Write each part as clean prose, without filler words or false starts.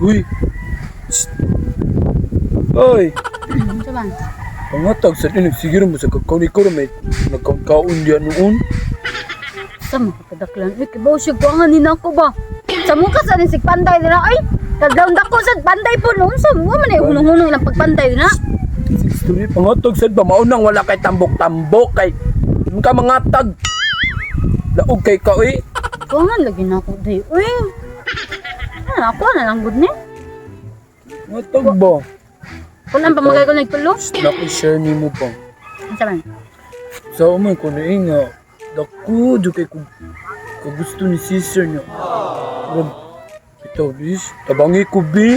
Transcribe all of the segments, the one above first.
Uy. Shh. Oy. Ano ba? Pangatag sa dinig siguro mo sa kakaw-ikaw na may nagkaon diyan noon. Sa mga kadaklan. Uy, kibaw siya ko ang hanin ako ba? Sa mukha sa nisig panday nila. Ay, taglaw dako sa panday po noon. Sa mga man ay hunong-hunong ilang pagpanday na. Sige, pangatag sa ba maunang wala kay tambok-tambok kay ka mangatag. Laog kay ka eh. Kuangan lagi na ako day. Uy. Ano ako na lang good ni? Matag ba? Kulang pa magay ko nagtulo. Naki-share ni mo pa. Ano man? Sa umay ko na nga. Dako, do kay ko gusto ni sister niya. Ito, bis. Tabangi ko, bi.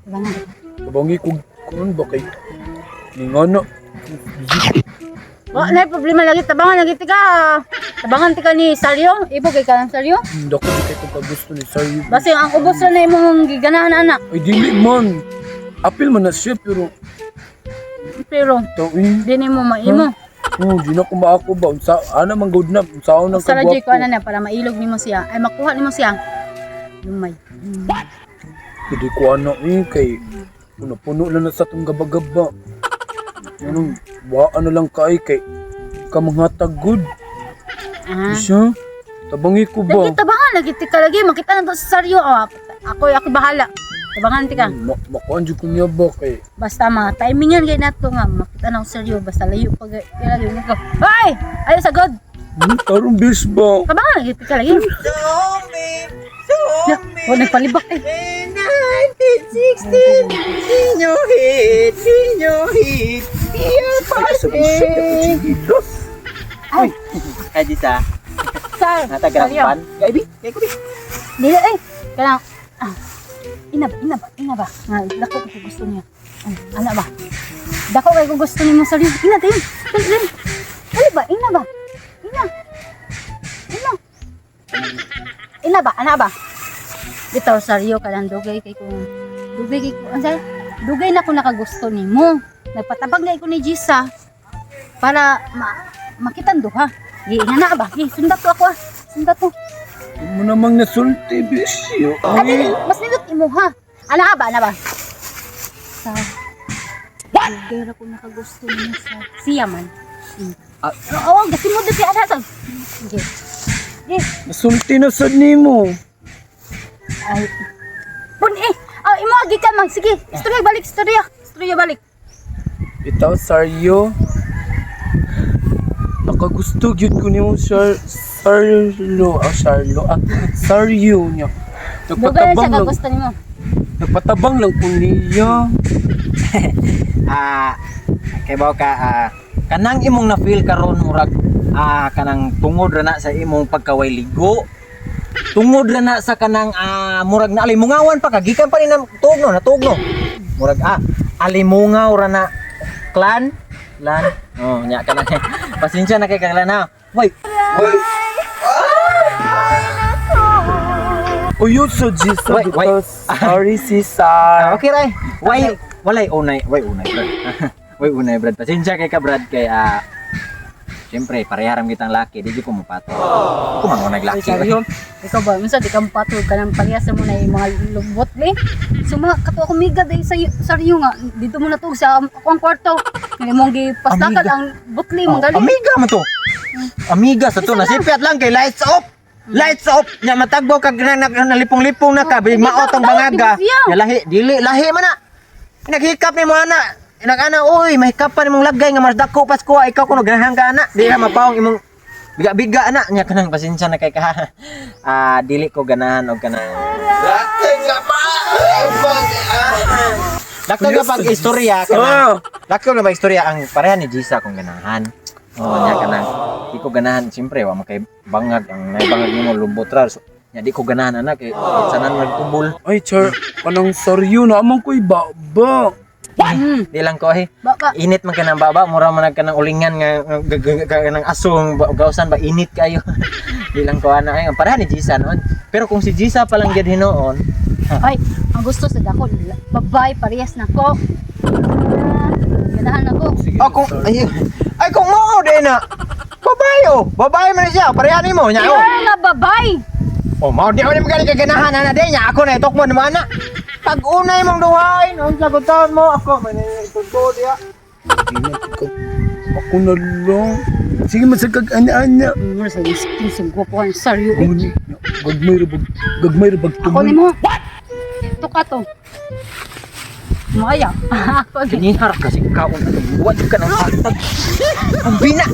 Tabangan. Tabangi ko, kuron ba kay ni nga na. Wa na problema lagi tabangan lagi tika. Tabangan tika ni Salyo. Ibo kay ka ng Salyo. Dako, do kay ko gusto ni Saryo. Basta ang ubos na imong giganahan anak. Ay, dili man. Apil man na siya, pero Pero tawin. di ni mo maimo. Oh, di na ko maako ba. Unsa, ana man good na. Unsaon ang Sa radyo ko kagwapo. na para mailog nimo siya. Ay makuha nimo siya. Lumay. Hindi ko ano kay puno-puno lang na sa itong gaba-gaba. Anong, ano lang kay kamanghatag good. Ah. Siya, tabangi ko ba? Lagi tabangan lagi tika lagi makita na to sa Salyo. Oh, ako bahala. Tabangan tika. Makuan dyan ko niya ba kay Basta mga timingan kay nato nga makita na sa Salyo basta layo pag lagi mo ko. Hoy! Ayo sa god. tarong bis ba? Tabangan lagi tika lagi. Oh, nagpalibak eh. 1916, Sinyo hit, here party. Ay, Kadi sa sa natagrampan. Gaibi, kay ko bi. Dili eh. Kanang ina ba? Nga dako ko gusto niya. Ana ba? Dako kay ko gusto niya sa rin. Ina din. Din. Ano ba? Ina ba? Ina ba? Ana ba? Bitaw Saryo kanang dugay kay ko. Ansay? Dugay na ko nakagusto nimo. Nagpatabag na ko ni Jisa para makitan duha. Gi na ba? Gi sundat to ako. Sundat to. Ano mo namang nasulti bis yo? Ate, mas nindot imo ha. Ana ba? Sa dugay na ko nakagusto nimo sa siya man. Oo, gasi mo dito ana sa. Sige. Sige. Nasulti na sad nimo. Ay. Pun imo agi ka man. Sige, istorya balik. Istorya balik. Itaw Saryo. Nakagusto gyud ko nimo Saryo niya. Dugay na siya kagusto nimo. Nagpatabang lang ko niya. Kay baw ka kanang imong na feel karon murag kanang tungod ra na sa imong pagkaway ligo. Tungod ra na sa kanang murag na alimungawan pa kagikan pa ni na tugno. Murag alimungaw ra na clan. Oh, nya kana. Pasensya na kay kaglan ha. Wait. Uyod sa Jisa Wait. because sorry Sisar. Okay ray. Walay unay, brad. Way unay brad. Pasensya kay ka brad kay siyempre pareharam kitang laki, di ko mapato. Ako man mo naglaki. Saryo. Ikaw ba, minsan di ka patol ka ng parehas mo na yung mga lubot eh. So mga kato ako miga dahil sa Saryo nga, dito mo na to sa akong kwarto. Hindi mong gipastakan Amiga. ang butli mong gali. Amiga man to. Amiga sa to nasipiat lang kay lights off. Lights off. Nya matagbo kag nalipong-lipong na ka big maot ang bangaga. Nya lahi man na. Naghikap ni mo ana. Inag-ana, oy, may kapan imong lagay nga mas dako pas ko ikaw kuno ganahan ka ana. Di ra mapawong imong biga-biga ana nya kanang pasensya na kay ka. Dili ko ganahan og kanang. Dakto nga pag istorya kanang. Dakto nga pag istorya ang pareha ni Jisa kung ganahan. Oh, nya kanang di ko ganahan siyempre wa makay bangag ang naibangag nimo lubot ra. So, nya di ko ganahan ana kay sanan nagtubol. Ay, kanang Saryo na amang ko'y baba. Di lang ko Baka. init man ka ng baba, mura man ka ng ulingan nga ng asong gausan ba init kayo. Di lang ko ana ay pareha ni Jisa noon. Pero kung si Jisa pa lang gyud hinoon, Ay, ang gusto sa dako, babay, parehas na ko. Ganahan ako. Sige, kung ay kung mo din na. Babae man siya, pareha nimo nya. Kaya nga babay. Oh, mau di ako magaling kaganahan na din niya. Ako na itok mo naman na. Pag-unay mong duhain, ang sagutan mo ako man ituto dia. Ako na lang. Sige, masagkag ana-ana. Mura sa iskin sa gwapuhan saryo. Gagmay ra bag Ako ni mo. Ito ka to. Maya. Ako ni. Kinihar kasi kaon. Huwag ka ng patag. Ang bina.